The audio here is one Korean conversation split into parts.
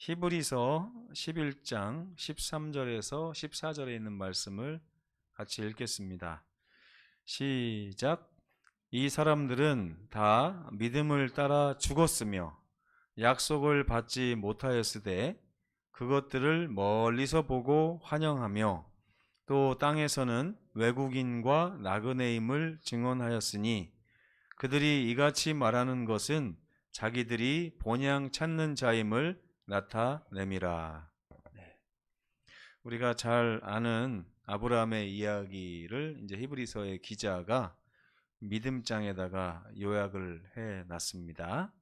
히브리서 11장 13절에서 14절에 있는 말씀을 같이 읽겠습니다. 시작. 이 사람들은 다 믿음을 따라 죽었으며 약속을 받지 못하였으되 그것들을 멀리서 보고 환영하며 또 땅에서는 외국인과 나그네임을 증언하였으니 그들이 이같이 말하는 것은 자기들이 본향 찾는 자임을 나타냄이라. 우리가 잘 아는 아브라함의 이야기를 이제 히브리서의 기자가 믿음장에다가 요약을 해 놨습니다.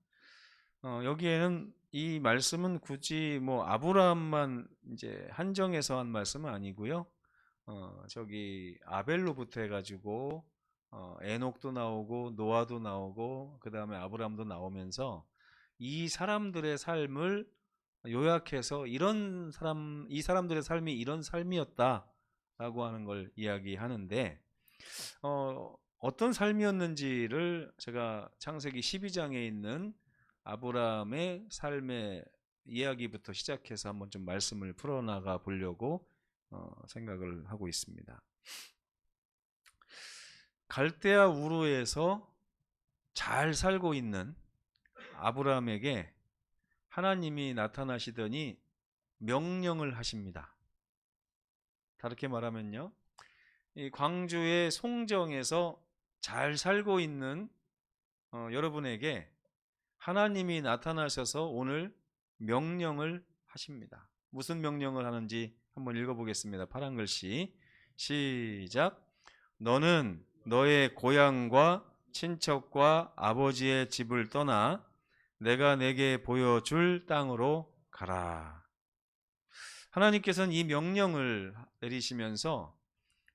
여기에는 이 말씀은 굳이 뭐 아브라함만 이제 한정해서 한 말씀은 아니고요. 저기 아벨로부터 해가지고 에녹도 나오고 노아도 나오고 그 다음에 아브라함도 나오면서 이 사람들의 삶을 요약해서 이 사람들의 삶이 이런 삶이었다라고 하는 걸 이야기하는데 어떤 삶이었는지를 제가 창세기 12장에 있는 아브라함의 삶의 이야기부터 시작해서 한번 좀 말씀을 풀어나가 보려고 생각을 하고 있습니다. 갈대아 우르에서 잘 살고 있는 아브라함에게 하나님이 나타나시더니 명령을 하십니다. 다르게 말하면요, 이 광주의 송정에서 잘 살고 있는 여러분에게 하나님이 나타나셔서 오늘 명령을 하십니다. 무슨 명령을 하는지 한번 읽어보겠습니다. 파란 글씨 시작. 너는 너의 고향과 친척과 아버지의 집을 떠나 내가 내게 보여줄 땅으로 가라. 하나님께서는 이 명령을 내리시면서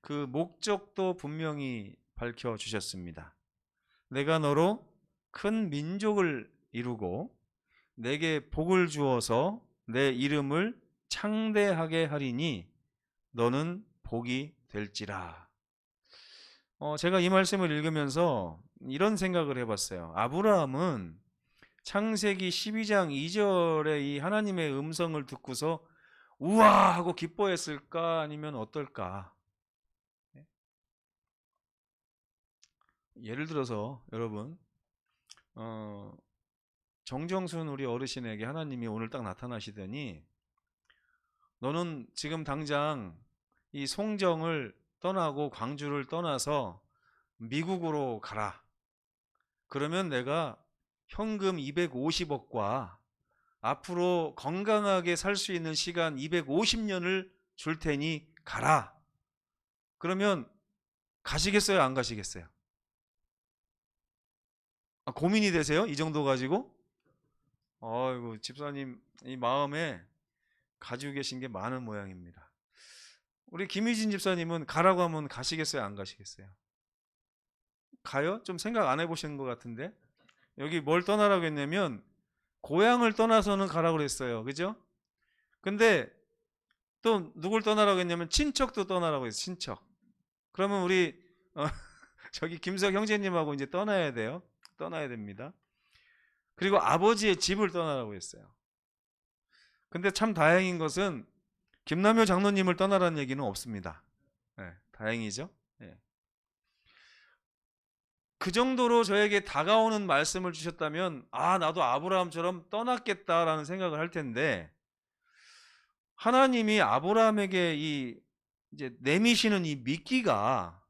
그 목적도 분명히 밝혀주셨습니다. 내가 너로 큰 민족을 이루고 내게 복을 주어서 내 이름을 창대하게 하리니 너는 복이 될지라. 제가 이 말씀을 읽으면서 이런 생각을 해봤어요. 아브라함은 창세기 12장 2절에 이 하나님의 음성을 듣고서 우와 하고 기뻐했을까 아니면 어떨까? 예를 들어서 여러분 정정순 우리 어르신에게 하나님이 오늘 딱 나타나시더니 너는 지금 당장 이 송정을 떠나고 광주를 떠나서 미국으로 가라. 그러면 내가 현금 250억과 앞으로 건강하게 살 수 있는 시간 250년을 줄 테니 가라. 그러면 가시겠어요? 안 가시겠어요? 고민이 되세요? 이 정도 가지고? 아이고, 집사님 이 마음에 가지고 계신 게 많은 모양입니다. 우리 김희진 집사님은 가라고 하면 가시겠어요? 안 가시겠어요? 가요? 좀 생각 안 해보시는 것 같은데? 여기 뭘 떠나라고 했냐면 고향을 떠나서는 가라고 그랬어요. 그죠? 근데 또 누굴 떠나라고 했냐면 친척도 떠나라고 했어요. 친척. 그러면 우리 저기 김석 형제님하고 이제 떠나야 돼요. 떠나야 됩니다. 그리고 아버지의 집을 떠나라고 했어요. 근데 참 다행인 것은 김남효 장로님을 떠나라는 얘기는 없습니다. 네, 다행이죠. 네. 그 정도로 저에게 다가오는 말씀을 주셨다면 나도 아브라함처럼 떠났겠다라는 생각을 할 텐데 하나님이 아브라함에게 이제 내미시는 이 미끼가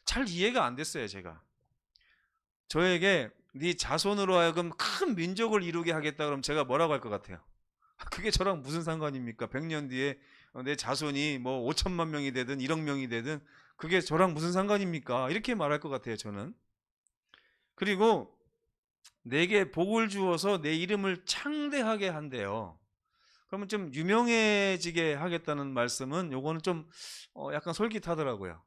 잘 이해가 안 됐어요. 제가 저에게 네 자손으로 하여금 큰 민족을 이루게 하겠다 그러면 제가 뭐라고 할 것 같아요? 그게 저랑 무슨 상관입니까? 100년 뒤에 내 자손이 뭐 5천만 명이 되든 1억 명이 되든 그게 저랑 무슨 상관입니까? 이렇게 말할 것 같아요. 저는. 그리고 내게 복을 주어서 내 이름을 창대하게 한대요. 그러면 좀 유명해지게 하겠다는 말씀은 요거는 좀 약간 솔깃하더라고요.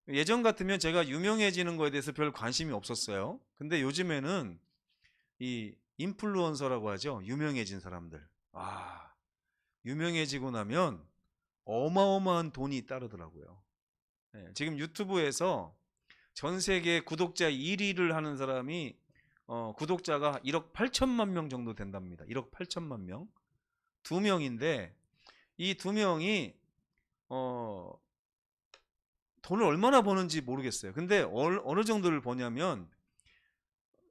예전 같으면 제가 유명해지는 거에 대해서 별 관심이 없었어요. 근데 요즘에는 이 인플루언서라고 하죠. 유명해진 사람들. 유명해지고 나면 어마어마한 돈이 따르더라고요. 지금 유튜브에서 전 세계 구독자 1위를 하는 사람이 구독자가 1억 8천만 명 정도 된답니다. 1억 8천만 명. 두 명인데 이 두 명이 돈을 얼마나 버는지 모르겠어요. 근데 어느 정도를 버냐면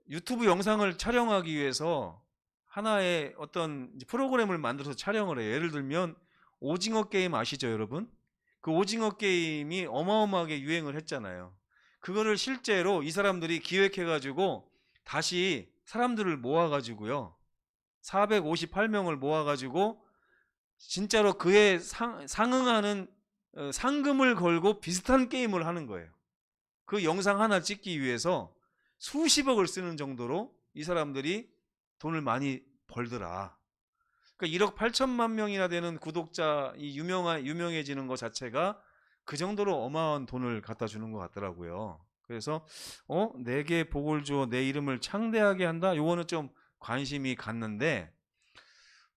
유튜브 영상을 촬영하기 위해서 하나의 어떤 프로그램을 만들어서 촬영을 해요. 예를 들면 오징어 게임 아시죠, 여러분? 그 오징어 게임이 어마어마하게 유행을 했잖아요. 그거를 실제로 이 사람들이 기획해가지고 다시 사람들을 모아가지고요. 458명을 모아가지고 진짜로 그에 상응하는 상금을 걸고 비슷한 게임을 하는 거예요. 그 영상 하나 찍기 위해서 수십억을 쓰는 정도로 이 사람들이 돈을 많이 벌더라. 그러니까 1억 8천만 명이나 되는 구독자 유명해지는 것 자체가 그 정도로 어마어마한 돈을 갖다 주는 것 같더라고요. 그래서 내게 복을 주어 내 이름을 창대하게 한다. 요거는 좀 관심이 갔는데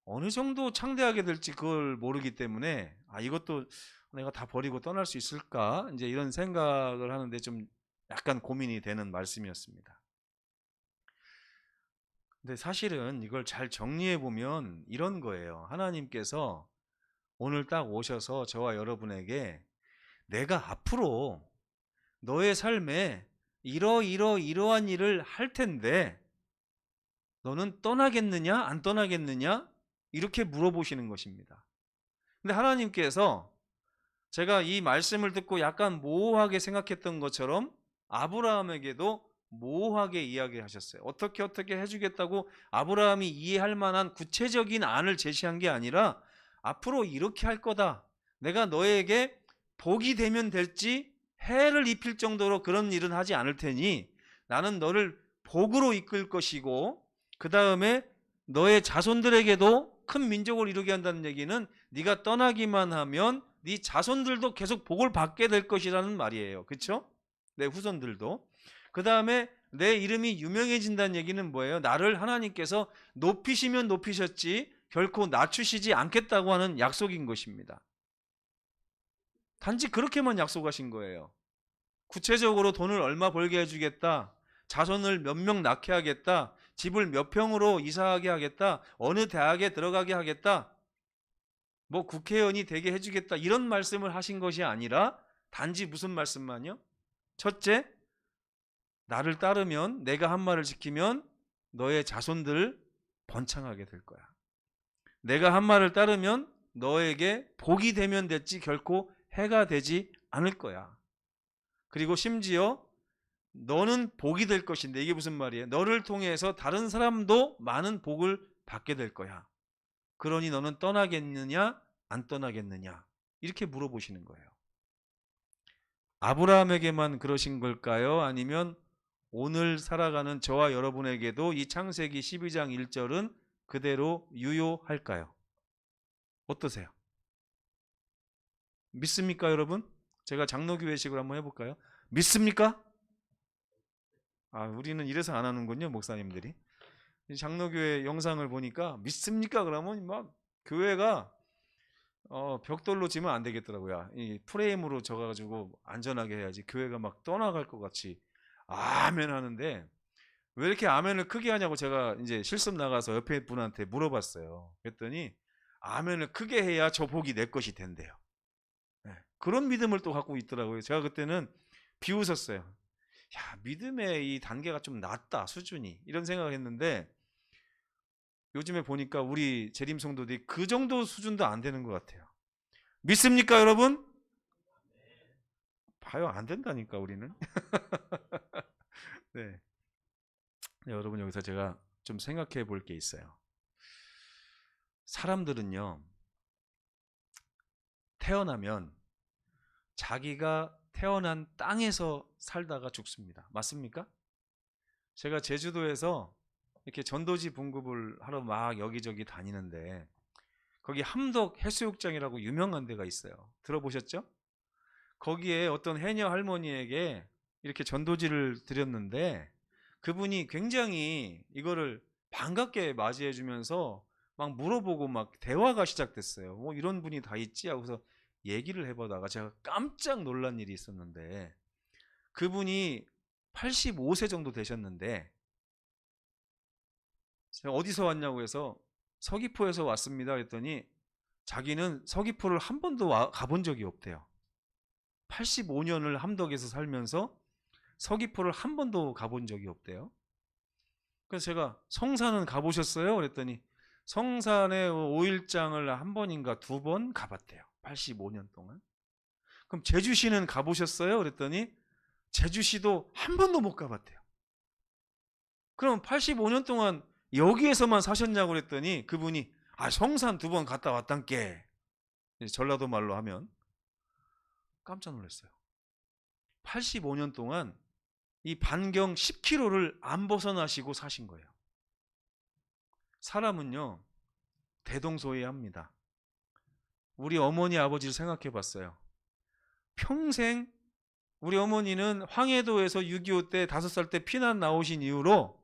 어느 정도 창대하게 될지 그걸 모르기 때문에 이것도 내가 다 버리고 떠날 수 있을까? 이제 이런 생각을 하는데 좀 약간 고민이 되는 말씀이었습니다. 근데 사실은 이걸 잘 정리해 보면 이런 거예요. 하나님께서 오늘 딱 오셔서 저와 여러분에게 내가 앞으로 너의 삶에 이러한 일을 할 텐데 너는 떠나겠느냐 안 떠나겠느냐 이렇게 물어보시는 것입니다. 근데 하나님께서 제가 이 말씀을 듣고 약간 모호하게 생각했던 것처럼 아브라함에게도 모호하게 이야기하셨어요. 어떻게 해주겠다고 아브라함이 이해할 만한 구체적인 안을 제시한 게 아니라 앞으로 이렇게 할 거다. 내가 너에게 복이 되면 될지 해를 입힐 정도로 그런 일은 하지 않을 테니 나는 너를 복으로 이끌 것이고 그 다음에 너의 자손들에게도 큰 민족을 이루게 한다는 얘기는 네가 떠나기만 하면 네 자손들도 계속 복을 받게 될 것이라는 말이에요. 그렇죠? 내 후손들도. 그 다음에 내 이름이 유명해진다는 얘기는 뭐예요? 나를 하나님께서 높이시면 높이셨지 결코 낮추시지 않겠다고 하는 약속인 것입니다. 단지 그렇게만 약속하신 거예요. 구체적으로 돈을 얼마 벌게 해주겠다. 자손을 몇 명 낳게 하겠다. 집을 몇 평으로 이사하게 하겠다. 어느 대학에 들어가게 하겠다. 뭐 국회의원이 되게 해주겠다. 이런 말씀을 하신 것이 아니라 단지 무슨 말씀만요? 첫째, 나를 따르면 내가 한 말을 지키면 너의 자손들 번창하게 될 거야. 내가 한 말을 따르면 너에게 복이 되면 됐지 결코 해가 되지 않을 거야. 그리고 심지어 너는 복이 될 것인데 이게 무슨 말이에요? 너를 통해서 다른 사람도 많은 복을 받게 될 거야. 그러니 너는 떠나겠느냐 안 떠나겠느냐 이렇게 물어보시는 거예요. 아브라함에게만 그러신 걸까요? 아니면 오늘 살아가는 저와 여러분에게도 이 창세기 12장 1절은 그대로 유효할까요? 어떠세요? 믿습니까, 여러분? 제가 장로교회식으로 한번 해볼까요? 믿습니까? 우리는 이래서 안 하는군요, 목사님들이. 장로교회 영상을 보니까 믿습니까? 그러면 막 교회가 벽돌로 지면 안 되겠더라고요. 이 프레임으로 져가지고 안전하게 해야지 교회가 막 떠나갈 것 같이 아멘 하는데 왜 이렇게 아멘을 크게 하냐고 제가 이제 실습 나가서 옆에 분한테 물어봤어요. 그랬더니 아멘을 크게 해야 저 복이 내 것이 된대요. 네. 그런 믿음을 또 갖고 있더라고요. 제가 그때는 비웃었어요. 야, 믿음의 이 단계가 좀 낮다, 수준이. 이런 생각을 했는데 요즘에 보니까 우리 재림 성도들이 그 정도 수준도 안 되는 것 같아요. 믿습니까, 여러분? 봐요, 안 된다니까 우리는. 네. 여러분 여기서 제가 좀 생각해 볼 게 있어요. 사람들은요, 태어나면 자기가 태어난 땅에서 살다가 죽습니다. 맞습니까? 제가 제주도에서 이렇게 전도지 분급을 하러 막 여기저기 다니는데 거기 함덕 해수욕장이라고 유명한 데가 있어요. 들어보셨죠? 거기에 어떤 해녀 할머니에게 이렇게 전도지를 드렸는데 그분이 굉장히 이거를 반갑게 맞이해 주면서 막 물어보고 막 대화가 시작됐어요. 뭐 이런 분이 다 있지 하고서 얘기를 해보다가 제가 깜짝 놀란 일이 있었는데 그분이 85세 정도 되셨는데 제가 어디서 왔냐고 해서 서귀포에서 왔습니다 그랬더니 자기는 서귀포를 한 번도 가본 적이 없대요. 85년을 함덕에서 살면서 서귀포를 한 번도 가본 적이 없대요. 그래서 제가 성산은 가보셨어요? 그랬더니 성산에 5일장을 한 번인가 두 번 가봤대요. 85년 동안. 그럼 제주시는 가보셨어요? 그랬더니 제주시도 한 번도 못 가봤대요. 그럼 85년 동안 여기에서만 사셨냐고 그랬더니 그분이 성산 두 번 갔다 왔단께. 전라도 말로 하면 깜짝 놀랐어요. 85년 동안 이 반경 10km를 안 벗어나시고 사신 거예요. 사람은요 대동소이합니다. 우리 어머니 아버지를 생각해 봤어요. 평생 우리 어머니는 황해도에서 6.25 때 5살 때 피난 나오신 이후로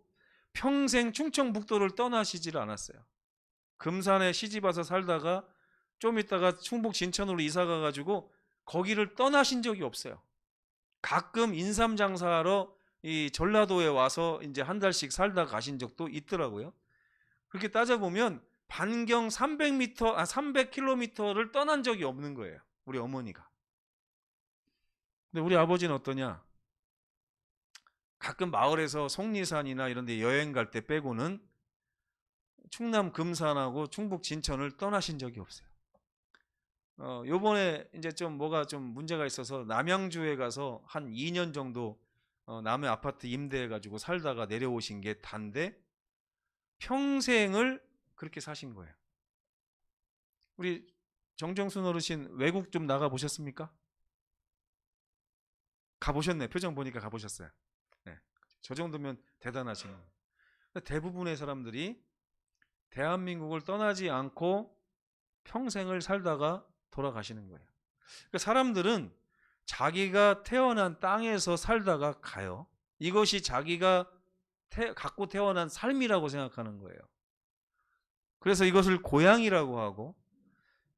평생 충청북도를 떠나시질 않았어요. 금산에 시집와서 살다가 좀 있다가 충북 진천으로 이사 가가지고 거기를 떠나신 적이 없어요. 가끔 인삼 장사하러 이 전라도에 와서 이제 한 달씩 살다 가신 적도 있더라고요. 그렇게 따져보면 반경 300km를 떠난 적이 없는 거예요. 우리 어머니가. 근데 우리 아버지는 어떠냐? 가끔 마을에서 속리산이나 이런 데 여행 갈 때 빼고는 충남 금산하고 충북 진천을 떠나신 적이 없어요. 요번에 이제 좀 뭐가 좀 문제가 있어서 남양주에 가서 한 2년 정도 남의 아파트 임대해 가지고 살다가 내려오신 게 단데 평생을 그렇게 사신 거예요. 우리 정정순 어르신 외국 좀 나가 보셨습니까? 가보셨네. 표정 보니까 가보셨어요. 네. 저 정도면 대단하신 거예요. 대부분의 사람들이 대한민국을 떠나지 않고 평생을 살다가 돌아가시는 거예요. 그러니까 사람들은 자기가 태어난 땅에서 살다가 가요. 이것이 자기가 갖고 태어난 삶이라고 생각하는 거예요. 그래서 이것을 고향이라고 하고,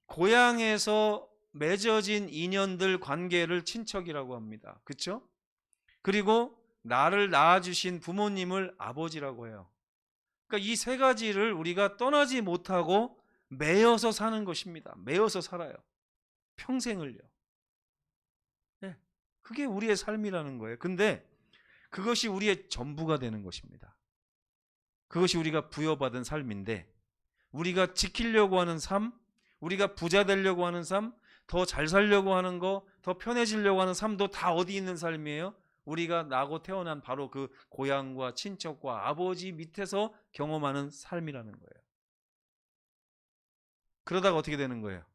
고향에서 맺어진 인연들 관계를 친척이라고 합니다. 그렇죠? 그리고 나를 낳아주신 부모님을 아버지라고 해요. 그러니까 이 세 가지를 우리가 떠나지 못하고 매여서 사는 것입니다. 매여서 살아요. 평생을요. 네, 그게 우리의 삶이라는 거예요. 근데 그것이 우리의 전부가 되는 것입니다. 그것이 우리가 부여받은 삶인데, 우리가 지키려고 하는 삶, 우리가 부자 되려고 하는 삶, 더 잘 살려고 하는 거, 더 편해지려고 하는 삶도 다 어디 있는 삶이에요? 우리가 나고 태어난 바로 그 고향과 친척과 아버지 밑에서 경험하는 삶이라는 거예요. 그러다가 어떻게 되는 거예요?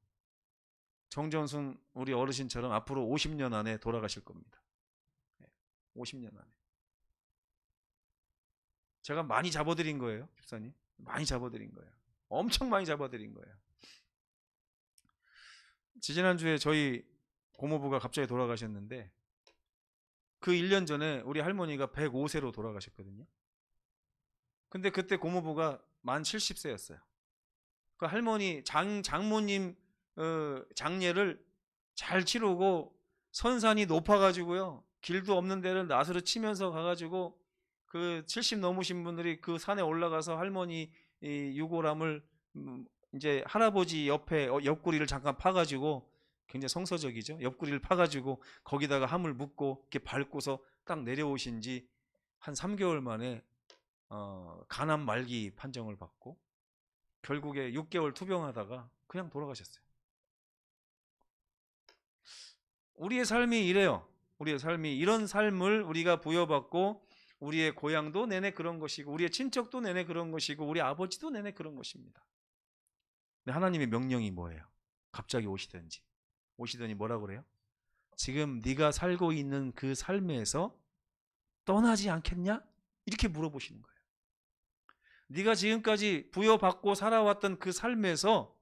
정정순 우리 어르신처럼 앞으로 50년 안에 돌아가실 겁니다. 50년 안에. 제가 많이 잡아드린 거예요, 집사님. 많이 잡아드린 거예요. 엄청 많이 잡아드린 거예요. 지지난주에 저희 고모부가 갑자기 돌아가셨는데 그 1년 전에 우리 할머니가 105세로 돌아가셨거든요. 근데 그때 고모부가 만 70세였어요. 그 할머니 장모님 장례를 잘 치르고 선산이 높아가지고요. 길도 없는 데를 나스로 치면서 가가지고 그 70 넘으신 분들이 그 산에 올라가서 할머니 유골함을 이제 할아버지 옆에 옆구리를 잠깐 파가지고, 굉장히 성서적이죠. 옆구리를 파가지고 거기다가 함을 묻고 이렇게 밟고서 딱 내려오신 지 한 3개월 만에 간암 말기 판정을 받고 결국에 6개월 투병하다가 그냥 돌아가셨어요. 우리의 삶이 이래요. 우리의 삶이 이런 삶을 우리가 부여받고 우리의 고향도 내내 그런 것이고 우리의 친척도 내내 그런 것이고 우리 아버지도 내내 그런 것입니다. 근데 하나님의 명령이 뭐예요? 갑자기 오시더니 뭐라고 그래요? 지금 네가 살고 있는 그 삶에서 떠나지 않겠냐? 이렇게 물어보시는 거예요. 네가 지금까지 부여받고 살아왔던 그 삶에서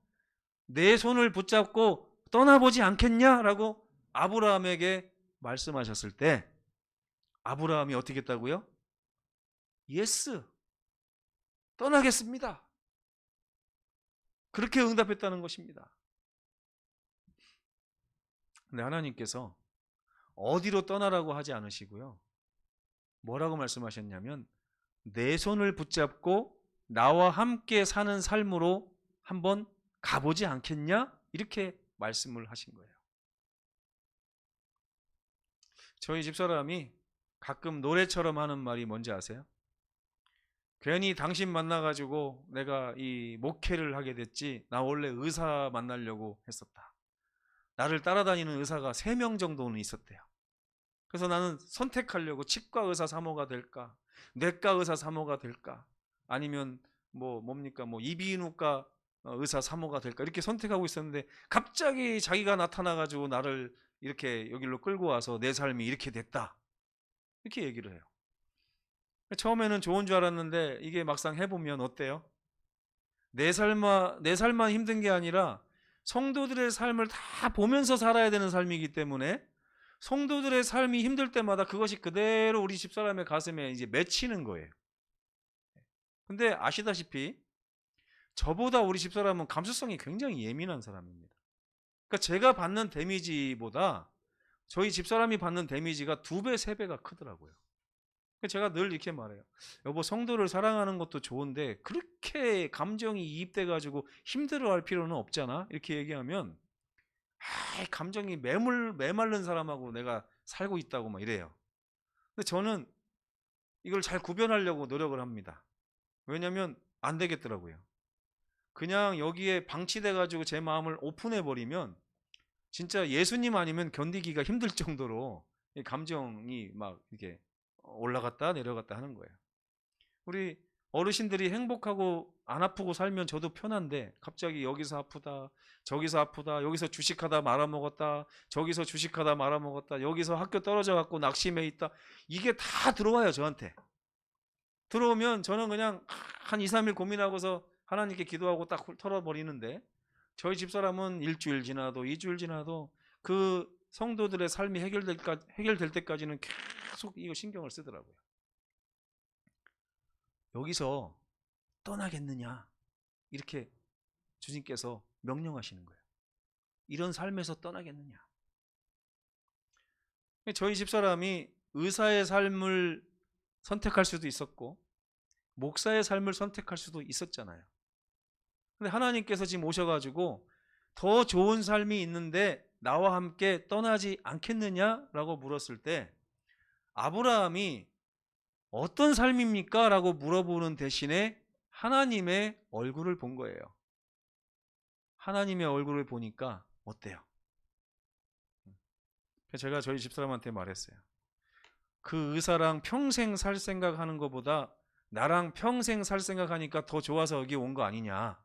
내 손을 붙잡고 떠나보지 않겠냐라고 아브라함에게 말씀하셨을 때 아브라함이 어떻게 했다고요? 예스, 떠나겠습니다. 그렇게 응답했다는 것입니다. 근데 하나님께서 어디로 떠나라고 하지 않으시고요. 뭐라고 말씀하셨냐면 내 손을 붙잡고 나와 함께 사는 삶으로 한번 가보지 않겠냐? 이렇게 말씀을 하신 거예요. 저희 집사람이 가끔 노래처럼 하는 말이 뭔지 아세요? 괜히 당신 만나가지고 내가 이 목회를 하게 됐지, 나 원래 의사 만나려고 했었다. 나를 따라다니는 의사가 3명 정도는 있었대요. 그래서 나는 선택하려고 치과 의사 사모가 될까, 뇌과 의사 사모가 될까, 아니면 뭡니까 이비인후과 의사 사모가 될까, 이렇게 선택하고 있었는데 갑자기 자기가 나타나가지고 나를 이렇게 여기로 끌고 와서 내 삶이 이렇게 됐다, 이렇게 얘기를 해요. 처음에는 좋은 줄 알았는데 이게 막상 해보면 어때요? 내 삶만 힘든 게 아니라 성도들의 삶을 다 보면서 살아야 되는 삶이기 때문에 성도들의 삶이 힘들 때마다 그것이 그대로 우리 집사람의 가슴에 이제 맺히는 거예요. 근데 아시다시피 저보다 우리 집사람은 감수성이 굉장히 예민한 사람입니다. 그러니까 제가 받는 데미지보다 저희 집사람이 받는 데미지가 2배, 3배가 크더라고요. 제가 늘 이렇게 말해요. 여보, 성도를 사랑하는 것도 좋은데 그렇게 감정이 이입돼 가지고 힘들어할 필요는 없잖아, 이렇게 얘기하면 감정이 메마른 사람하고 내가 살고 있다고 막 이래요. 근데 저는 이걸 잘 구별하려고 노력을 합니다. 왜냐면 안 되겠더라고요. 그냥 여기에 방치돼 가지고 제 마음을 오픈해 버리면 진짜 예수님 아니면 견디기가 힘들 정도로 감정이 막 이렇게 올라갔다 내려갔다 하는 거예요. 우리 어르신들이 행복하고 안 아프고 살면 저도 편한데 갑자기 여기서 아프다, 저기서 아프다, 여기서 주식하다 말아먹었다, 저기서 주식하다 말아먹었다, 여기서 학교 떨어져 갖고 낙심해 있다, 이게 다 들어와요. 저한테 들어오면 저는 그냥 한 2, 3일 고민하고서 하나님께 기도하고 딱 털어버리는데, 저희 집사람은 1주일 지나도 2주일 지나도 그 성도들의 삶이 해결될 때까지는 계속 이거 신경을 쓰더라고요. 여기서 떠나겠느냐, 이렇게 주님께서 명령하시는 거예요. 이런 삶에서 떠나겠느냐. 저희 집사람이 의사의 삶을 선택할 수도 있었고 목사의 삶을 선택할 수도 있었잖아요. 근데 하나님께서 지금 오셔가지고 더 좋은 삶이 있는데 나와 함께 떠나지 않겠느냐라고 물었을 때 아브라함이 어떤 삶입니까? 라고 물어보는 대신에 하나님의 얼굴을 본 거예요. 하나님의 얼굴을 보니까 어때요? 제가 저희 집사람한테 말했어요. 그 의사랑 평생 살 생각하는 것보다 나랑 평생 살 생각하니까 더 좋아서 여기 온 거 아니냐.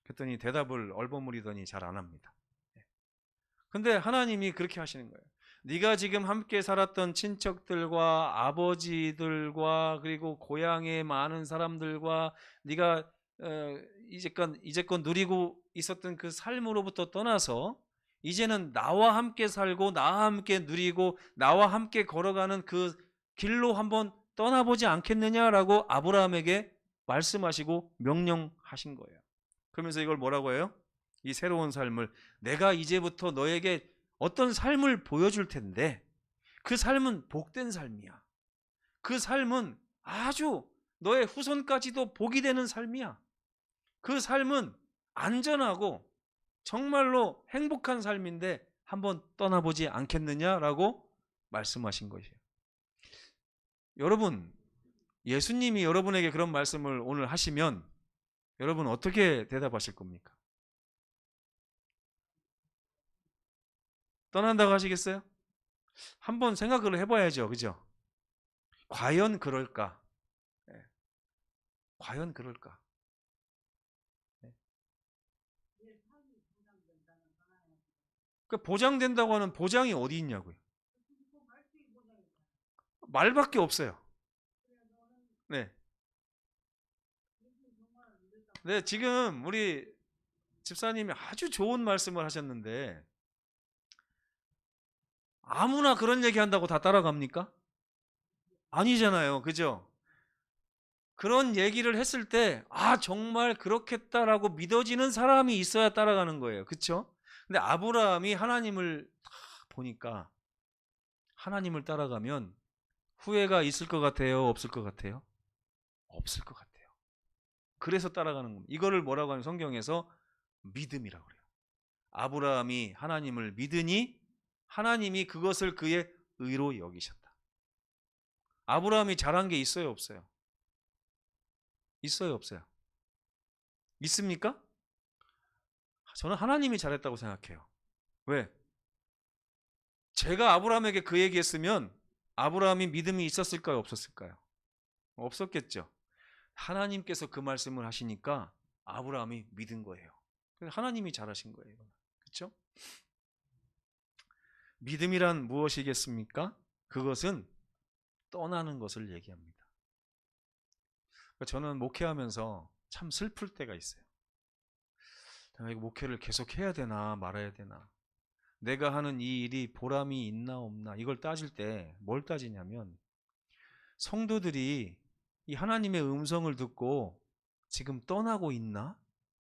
그랬더니 대답을 얼버무리더니 잘 안 합니다. 근데 하나님이 그렇게 하시는 거예요. 네가 지금 함께 살았던 친척들과 아버지들과 그리고 고향의 많은 사람들과 네가 이제껏 누리고 있었던 그 삶으로부터 떠나서 이제는 나와 함께 살고 나와 함께 누리고 나와 함께 걸어가는 그 길로 한번 떠나보지 않겠느냐라고 아브라함에게 말씀하시고 명령하신 거예요. 그러면서 이걸 뭐라고 해요? 이 새로운 삶을 내가 이제부터 너에게 어떤 삶을 보여줄 텐데 그 삶은 복된 삶이야. 그 삶은 아주 너의 후손까지도 복이 되는 삶이야. 그 삶은 안전하고 정말로 행복한 삶인데 한번 떠나보지 않겠느냐라고 말씀하신 것이에요. 여러분, 예수님이 여러분에게 그런 말씀을 오늘 하시면 여러분 어떻게 대답하실 겁니까? 떠난다고 하시겠어요? 한번 생각을 해봐야죠. 그죠? 과연 그럴까? 네. 과연 그럴까? 네. 그 보장된다고 하는 보장이 어디 있냐고요? 말밖에 없어요. 네. 네, 지금 우리 집사님이 아주 좋은 말씀을 하셨는데 아무나 그런 얘기 한다고 다 따라갑니까? 아니잖아요. 그죠? 그런 얘기를 했을 때, 정말 그렇겠다라고 믿어지는 사람이 있어야 따라가는 거예요. 그쵸? 근데 아브라함이 하나님을 딱 보니까 하나님을 따라가면 후회가 있을 것 같아요? 없을 것 같아요? 없을 것 같아요. 그래서 따라가는 겁니다. 이거를 뭐라고 하면 성경에서 믿음이라고 그래요. 아브라함이 하나님을 믿으니 하나님이 그것을 그의 의로 여기셨다. 아브라함이 잘한 게 있어요, 없어요? 있어요, 없어요? 있습니까? 저는 하나님이 잘했다고 생각해요. 왜? 제가 아브라함에게 그 얘기했으면 아브라함이 믿음이 있었을까요, 없었을까요? 없었겠죠. 하나님께서 그 말씀을 하시니까 아브라함이 믿은 거예요. 하나님이 잘하신 거예요. 그렇죠? 믿음이란 무엇이겠습니까? 그것은 떠나는 것을 얘기합니다. 저는 목회하면서 참 슬플 때가 있어요. 내가 이거 목회를 계속 해야 되나 말아야 되나, 내가 하는 이 일이 보람이 있나 없나, 이걸 따질 때 뭘 따지냐면 성도들이 이 하나님의 음성을 듣고 지금 떠나고 있나,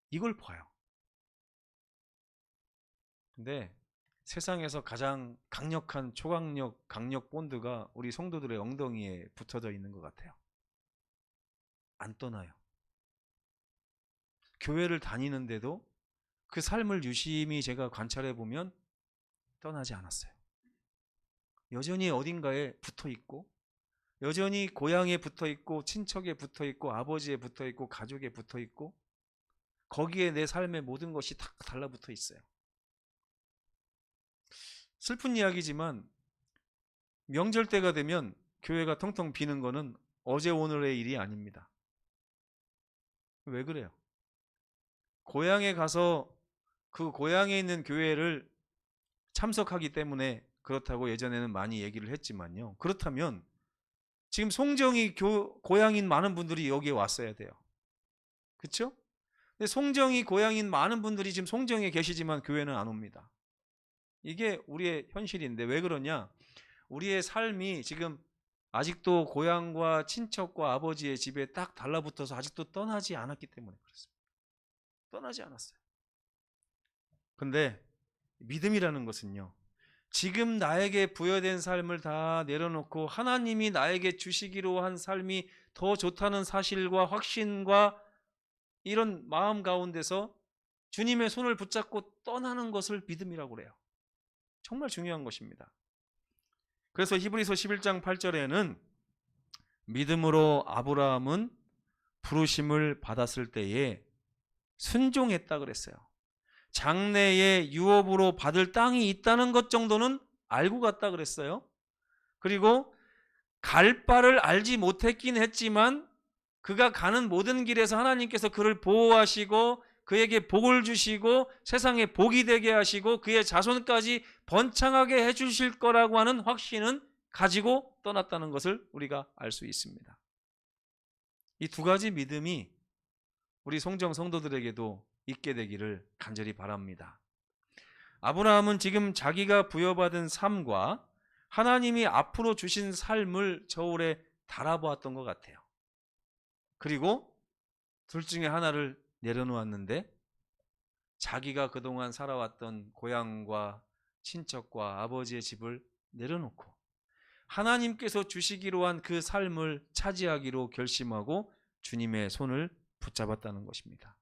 이걸 봐요. 근데 세상에서 가장 강력한 초강력 강력 본드가 우리 성도들의 엉덩이에 붙어져 있는 것 같아요. 안 떠나요. 교회를 다니는데도 그 삶을 유심히 제가 관찰해 보면 떠나지 않았어요. 여전히 어딘가에 붙어 있고, 여전히 고향에 붙어 있고, 친척에 붙어 있고, 아버지에 붙어 있고, 가족에 붙어 있고, 거기에 내 삶의 모든 것이 다 달라붙어 있어요. 슬픈 이야기지만 명절 때가 되면 교회가 텅텅 비는 거는 어제 오늘의 일이 아닙니다. 왜 그래요? 고향에 가서 그 고향에 있는 교회를 참석하기 때문에 그렇다고 예전에는 많이 얘기를 했지만요. 그렇다면 지금 송정이 고향인 많은 분들이 여기에 왔어야 돼요. 그렇죠? 근데 송정이 고향인 많은 분들이 지금 송정에 계시지만 교회는 안 옵니다. 이게 우리의 현실인데 왜 그러냐? 우리의 삶이 지금 아직도 고향과 친척과 아버지의 집에 딱 달라붙어서 아직도 떠나지 않았기 때문에 그렇습니다. 떠나지 않았어요. 근데 믿음이라는 것은요, 지금 나에게 부여된 삶을 다 내려놓고 하나님이 나에게 주시기로 한 삶이 더 좋다는 사실과 확신과 이런 마음 가운데서 주님의 손을 붙잡고 떠나는 것을 믿음이라고 그래요. 정말 중요한 것입니다. 그래서 히브리서 11장 8절에는 믿음으로 아브라함은 부르심을 받았을 때에 순종했다 그랬어요. 장래에 유업으로 받을 땅이 있다는 것 정도는 알고 갔다 그랬어요. 그리고 갈 바를 알지 못했긴 했지만 그가 가는 모든 길에서 하나님께서 그를 보호하시고 그에게 복을 주시고 세상에 복이 되게 하시고 그의 자손까지 번창하게 해주실 거라고 하는 확신은 가지고 떠났다는 것을 우리가 알 수 있습니다. 이 두 가지 믿음이 우리 송정 성도들에게도 있게 되기를 간절히 바랍니다. 아브라함은 지금 자기가 부여받은 삶과 하나님이 앞으로 주신 삶을 저울에 달아보았던 것 같아요. 그리고 둘 중에 하나를 내려놓았는데 자기가 그동안 살아왔던 고향과 친척과 아버지의 집을 내려놓고 하나님께서 주시기로 한 그 삶을 차지하기로 결심하고 주님의 손을 붙잡았다는 것입니다.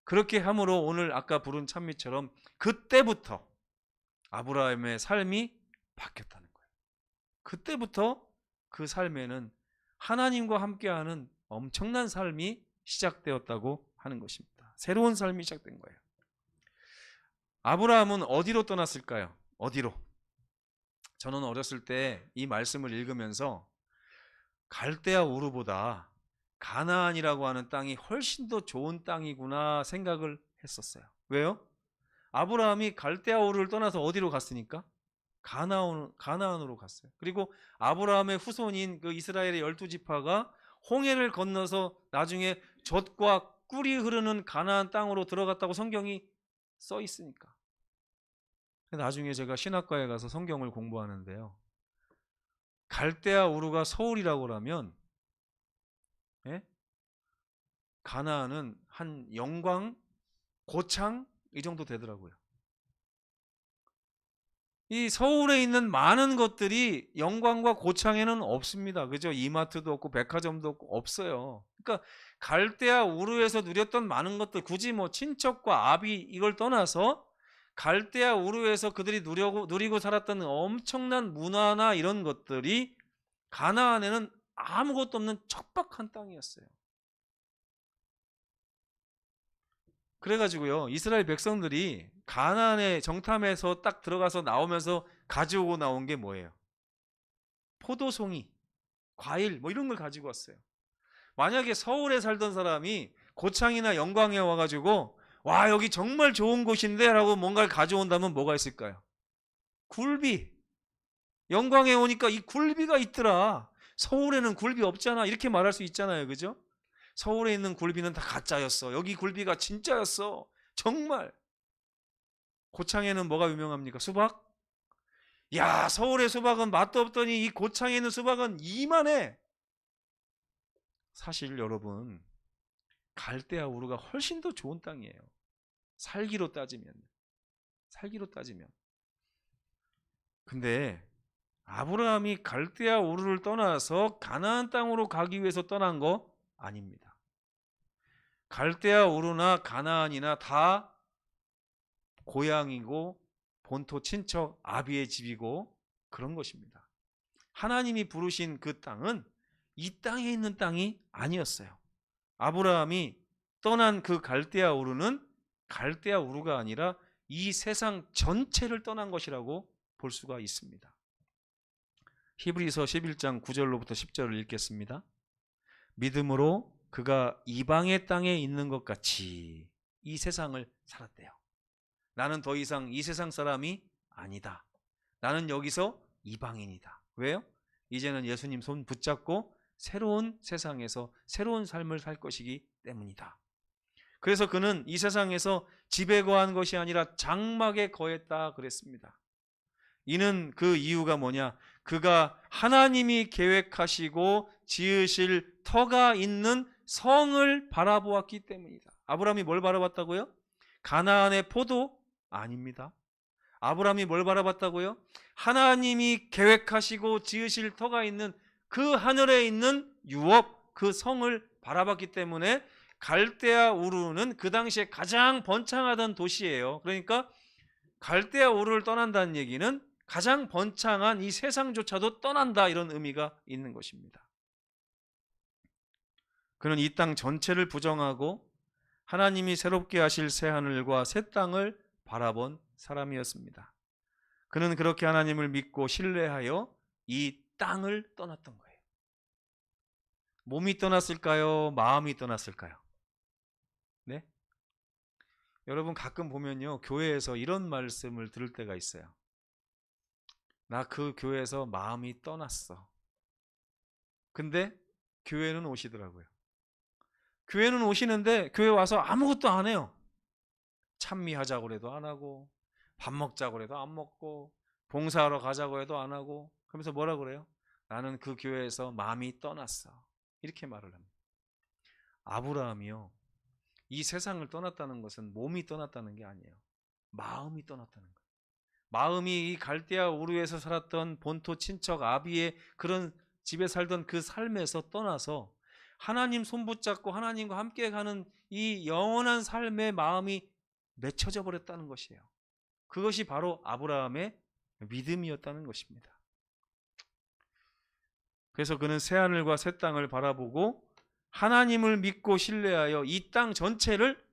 그렇게 함으로 오늘 아까 부른 찬미처럼 그때부터 아브라함의 삶이 바뀌었다는 거예요. 그때부터 그 삶에는 하나님과 함께하는 엄청난 삶이 시작되었다고 하는 것입니다. 새로운 삶이 시작된 거예요. 아브라함은 어디로 떠났을까요? 어디로? 저는 어렸을 때 이 말씀을 읽으면서 갈대아 우르보다 가나안이라고 하는 땅이 훨씬 더 좋은 땅이구나 생각을 했었어요. 왜요? 아브라함이 갈대아 우르를 떠나서 어디로 갔으니까? 가나안으로 갔어요. 그리고 아브라함의 후손인 그 이스라엘의 12지파가 홍해를 건너서 나중에 젖과 꿀이 흐르는 가나안 땅으로 들어갔다고 성경이 써 있으니까. 나중에 제가 신학과에 가서 성경을 공부하는데요, 갈대아 우르가 서울이라고 하면 가나안은 한 영광, 고창 이 정도 되더라고요. 이 서울에 있는 많은 것들이 영광과 고창에는 없습니다. 그죠? 이마트도 없고 백화점도 없고 없어요. 그러니까 갈대아 우르에서 누렸던 많은 것들, 굳이 뭐 친척과 아비 이걸 떠나서 갈대아 우르에서 그들이 누리고 살았던 엄청난 문화나 이런 것들이 가나안에는 아무것도 없는 척박한 땅이었어요. 그래가지고요, 이스라엘 백성들이 가나안의 정탐에서 딱 들어가서 나오면서 가져오고 나온 게 뭐예요? 포도송이, 과일 뭐 이런 걸 가지고 왔어요. 만약에 서울에 살던 사람이 고창이나 영광에 와가지고 와 여기 정말 좋은 곳인데 라고 뭔가를 가져온다면 뭐가 있을까요? 굴비. 영광에 오니까 이 굴비가 있더라. 서울에는 굴비 없잖아. 이렇게 말할 수 있잖아요. 그죠? 서울에 있는 굴비는 다 가짜였어. 여기 굴비가 진짜였어. 정말. 고창에는 뭐가 유명합니까? 수박? 야, 서울의 수박은 맛도 없더니 이 고창에 있는 수박은 이만해. 사실 여러분, 갈대아 우르가 훨씬 더 좋은 땅이에요. 살기로 따지면. 살기로 따지면. 근데 아브라함이 갈대아 우르를 떠나서 가나안 땅으로 가기 위해서 떠난 거 아닙니다. 갈대아 우르나 가나안이나 다 고향이고 본토 친척 아비의 집이고 그런 것입니다. 하나님이 부르신 그 땅은 이 땅에 있는 땅이 아니었어요. 아브라함이 떠난 그 갈대아 우르는 갈대아 우르가 아니라 이 세상 전체를 떠난 것이라고 볼 수가 있습니다. 히브리서 11장 9절로부터 10절을 읽겠습니다. 믿음으로 그가 이방의 땅에 있는 것 같이 이 세상을 살았대요. 나는 더 이상 이 세상 사람이 아니다. 나는 여기서 이방인이다. 왜요? 이제는 예수님 손 붙잡고 새로운 세상에서 새로운 삶을 살 것이기 때문이다. 그래서 그는 이 세상에서 집에 거한 것이 아니라 장막에 거했다 그랬습니다. 이는 그 이유가 뭐냐? 그가 하나님이 계획하시고 지으실 터가 있는 성을 바라보았기 때문이다. 아브라함이 뭘 바라봤다고요? 가나안의 포도? 아닙니다. 아브라함이 뭘 바라봤다고요? 하나님이 계획하시고 지으실 터가 있는 그 하늘에 있는 유업, 그 성을 바라봤기 때문에 갈대아 우르는 그 당시에 가장 번창하던 도시예요. 그러니까 갈대아 우르를 떠난다는 얘기는 가장 번창한 이 세상조차도 떠난다, 이런 의미가 있는 것입니다. 그는 이 땅 전체를 부정하고 하나님이 새롭게 하실 새 하늘과 새 땅을 바라본 사람이었습니다. 그는 그렇게 하나님을 믿고 신뢰하여 이 땅을 떠났던 거예요. 몸이 떠났을까요? 마음이 떠났을까요? 네? 여러분 가끔 보면요, 교회에서 이런 말씀을 들을 때가 있어요. 나 그 교회에서 마음이 떠났어. 근데 교회는 오시더라고요. 교회는 오시는데 교회 와서 아무것도 안 해요. 찬미하자고 해도 안 하고, 밥 먹자고 해도 안 먹고, 봉사하러 가자고 해도 안 하고, 그러면서 뭐라 그래요? 나는 그 교회에서 마음이 떠났어. 이렇게 말을 합니다. 아브라함이요, 이 세상을 떠났다는 것은 몸이 떠났다는 게 아니에요. 마음이 떠났다는 거예요. 마음이 이 갈대아 우르에서 살았던 본토 친척 아비의 그런 집에 살던 그 삶에서 떠나서 하나님 손 붙잡고 하나님과 함께 가는 이 영원한 삶의 마음이 맺혀져 버렸다는 것이에요. 그것이 바로 아브라함의 믿음이었다는 것입니다. 그래서 그는 새하늘과 새 땅을 바라보고 하나님을 믿고 신뢰하여 이 땅 전체를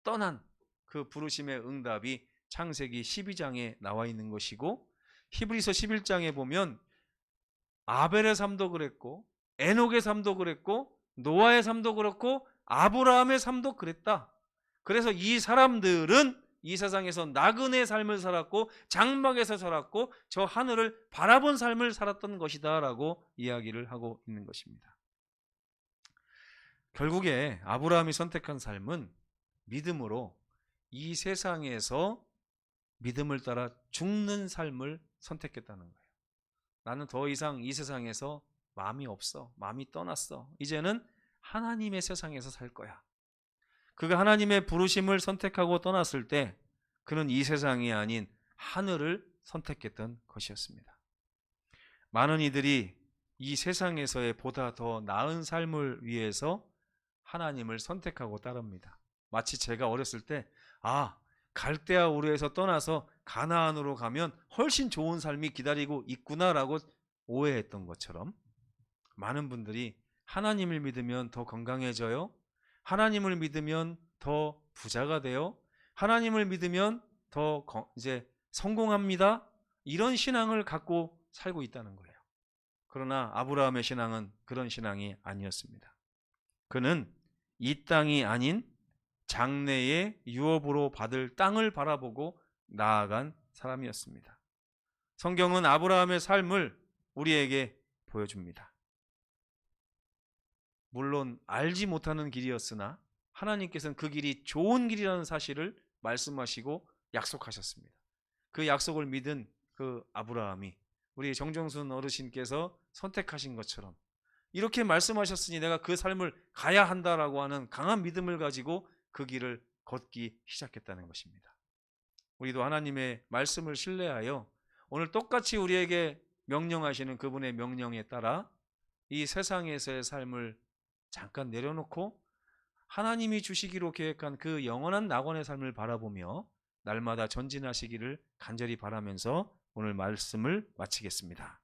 떠난 그 부르심의 응답이 창세기 12장에 나와 있는 것이고, 히브리서 11장에 보면 아벨의 삶도 그랬고, 에녹의 삶도 그랬고, 노아의 삶도 그렇고, 아브라함의 삶도 그랬다. 그래서 이 사람들은 이 세상에서 나그네 삶을 살았고 장막에서 살았고 저 하늘을 바라본 삶을 살았던 것이다 라고 이야기를 하고 있는 것입니다. 결국에 아브라함이 선택한 삶은 믿음으로 이 세상에서 믿음을 따라 죽는 삶을 선택했다는 거예요. 나는 더 이상 이 세상에서 마음이 없어. 마음이 떠났어. 이제는 하나님의 세상에서 살 거야. 그가 하나님의 부르심을 선택하고 떠났을 때 그는 이 세상이 아닌 하늘을 선택했던 것이었습니다. 많은 이들이 이 세상에서의 보다 더 나은 삶을 위해서 하나님을 선택하고 따릅니다. 마치 제가 어렸을 때 갈대아 우르에서 떠나서 가나안으로 가면 훨씬 좋은 삶이 기다리고 있구나라고 오해했던 것처럼 많은 분들이 하나님을 믿으면 더 건강해져요. 하나님을 믿으면 더 부자가 돼요. 하나님을 믿으면 더 이제 성공합니다. 이런 신앙을 갖고 살고 있다는 거예요. 그러나 아브라함의 신앙은 그런 신앙이 아니었습니다. 그는 이 땅이 아닌 장래의 유업으로 받을 땅을 바라보고 나아간 사람이었습니다. 성경은 아브라함의 삶을 우리에게 보여줍니다. 물론 알지 못하는 길이었으나 하나님께서는 그 길이 좋은 길이라는 사실을 말씀하시고 약속하셨습니다. 그 약속을 믿은 그 아브라함이 우리 정정순 어르신께서 선택하신 것처럼 이렇게 말씀하셨으니 내가 그 삶을 가야 한다라고 하는 강한 믿음을 가지고 그 길을 걷기 시작했다는 것입니다. 우리도 하나님의 말씀을 신뢰하여 오늘 똑같이 우리에게 명령하시는 그분의 명령에 따라 이 세상에서의 삶을 잠깐 내려놓고 하나님이 주시기로 계획한 그 영원한 낙원의 삶을 바라보며 날마다 전진하시기를 간절히 바라면서 오늘 말씀을 마치겠습니다.